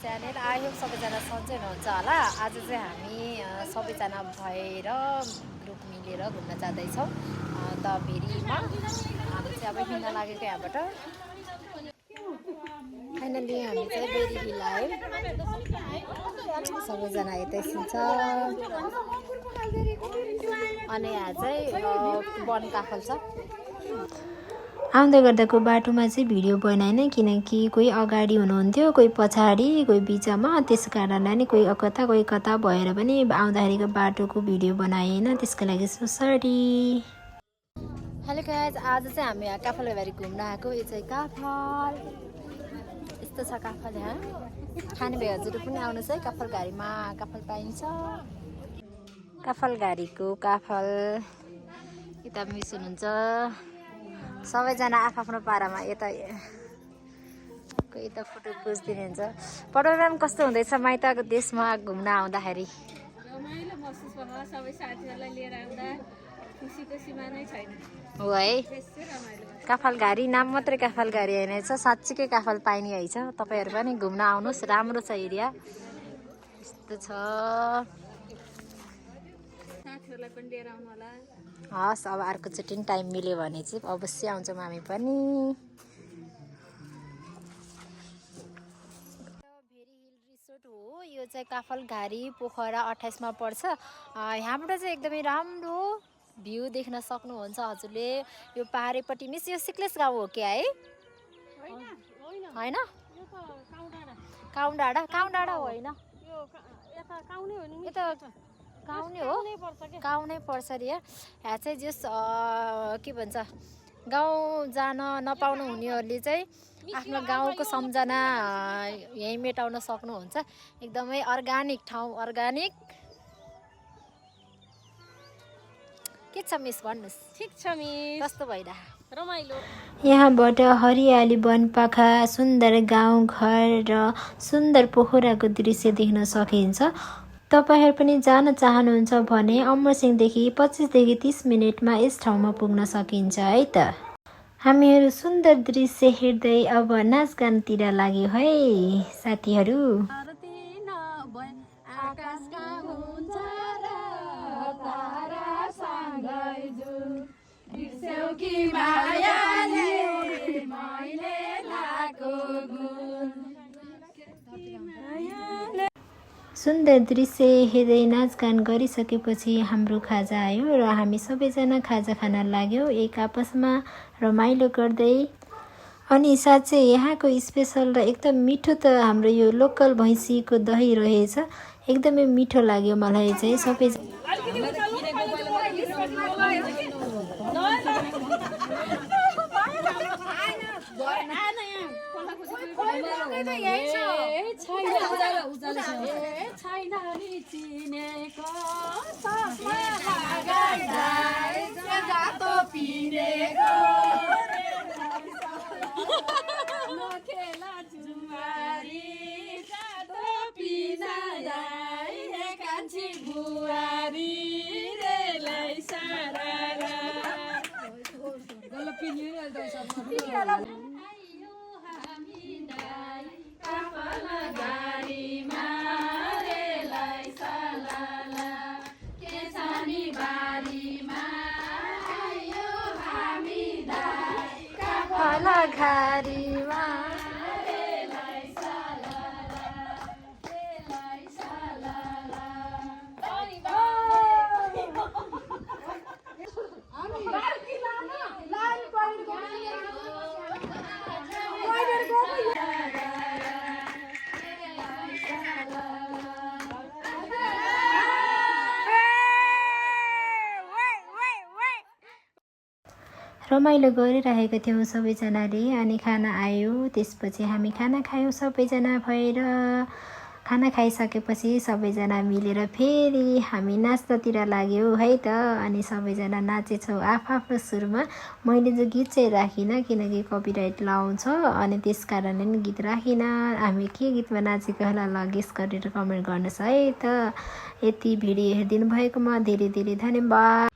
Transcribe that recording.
Channel. I hope सबैजना सन्चै हुनुहुन्छ होला। आज चाहिँ हामी सबैजना भएर ग्रुप मिलेर घुम्न जाँदैछौँ त भेरीमा। हामी चाहिँ अब हिँड्न लागेको यहाँबाट। फाइनली हामी चाहिँ भेरी हिल आयौँ। सबैजना यतैसिन छ अनि यहाँ चाहिँ वन काफल छ। आउँदै गर्दाको बाटोमा चाहिँ भिडियो बनाएन किनकि कोही अगाडि हुनुहुन्थ्यो, कोही पछाडि, कोही बिचमा। त्यस कारणले नि कोही कता भएर पनि आउँदाखेरिको बाटोको भिडियो बनाएन, त्यसको लागि सो सरी। हेलो गाइज, आज चाहिँ हामी यहाँ काफल भेरी घुम्न आएको। यो चाहिँ काफल यस्तो छ। काफल यहाँ खाने भए हजुर पनि आउनुहोस् है। काफल घारीमा काफल पाइन्छ। काफल घारीको काफल यता मिस हुनुहुन्छ सबैजना आफ्नो पारामा। यता फोटो खोजिदिनुहुन्छ। पटोराम कस्तो हुँदैछ माइतको देशमा घुम्न आउँदाखेरि? रमाइलो महसुस भयो। सबै साथीहरूलाई लिएर आउँदा खुसीको सीमा नै छैन। हो है। काफल घारी नाम मात्रै काफल घारी होइन, छ साँच्चीकै काफल पाइने रहेछ। तपाईँहरू पनि घुम्न आउनुहोस्, राम्रो छ एरिया। यस्तो छ। साथीहरूलाई पनि लिएर आउनु होला। हस्, अब अर्कोचोटि टाइम मिल्यो भने चाहिँ अवश्य आउँछौँ हामी पनि। भेरी हिल रिसोर्ट हो यो चाहिँ। काफल घारी पोखरा 28 मा पर्छ। यहाँबाट चाहिँ एकदमै राम्रो भ्यू देख्न सक्नुहुन्छ हजुरले। यो पहाडीपट्टि मिस यो सिक्लेस गाउँ हो क्या है? होइन, काउँ डाँडा होइन, काउँ नै हो। काउँ नै पर्छ अरे। यहाँ चाहिँ जस के भन्छ, गाउँ जान नपाउनु हुनेहरूले चाहिँ आफ्नो गाउँको सम्झना यहीँ मेटाउन सक्नुहुन्छ। एकदमै अर्ग्यानिक ठाउँ, अर्ग्यानिक। के छ मिस भन्नुहोस्? ठिक छ मिस। कस्तो भइरह? रमाइलो। यहाँबाट हरियाली वनपाखा, सुन्दर गाउँघर र सुन्दर पोखराको दृश्य देख्न सकिन्छ। तपाईहरु पनि जान चाहनुहुन्छ भने अमरसिंहदेखि 25 देखि 30 मिनेटमा यस ठाउँमा पुग्न सकिन्छ है त। हामीहरू सुन्दर दृश्य हेर्दै अब नाचगानतिर लाग्यो है साथीहरू। सुन्दर दृश्य हेर्दै नाचगान गरिसकेपछि हाम्रो खाजा आयो र हामी सबैजना खाजा खान लाग्यौँ एक आपसमा रमाइलो गर्दै। अनि साँच्चै यहाँको स्पेशल र एकदम मिठो त हाम्रो यो लोकल भैँसीको दही रहेछ। एकदमै मिठो लाग्यो मलाई चाहिँ। सबै घारीमा रमाइलो गरिरहेका थियौँ सबैजनाले। अनि खाना आयो, त्यसपछि हामी खाना खायौँ सबैजना भएर। खाना खाइसकेपछि सबैजना मिलेर फेरि हामी नाच्नतिर लाग्यौँ है त। अनि सबैजना नाचेछौँ आफ्नो सुरमा। मैले जो गीत चाहिँ राखिनँ किनकि कपिराइट लाउँछ, अनि त्यस कारणले नि गीत राखिनँ। हामी के गीतमा नाचेको होला ल गेस गरेर कमेन्ट गर्नुहोस् है त। यति भिडियो हेरिदिनु भएकोमा धेरै धेरै धन्यवाद।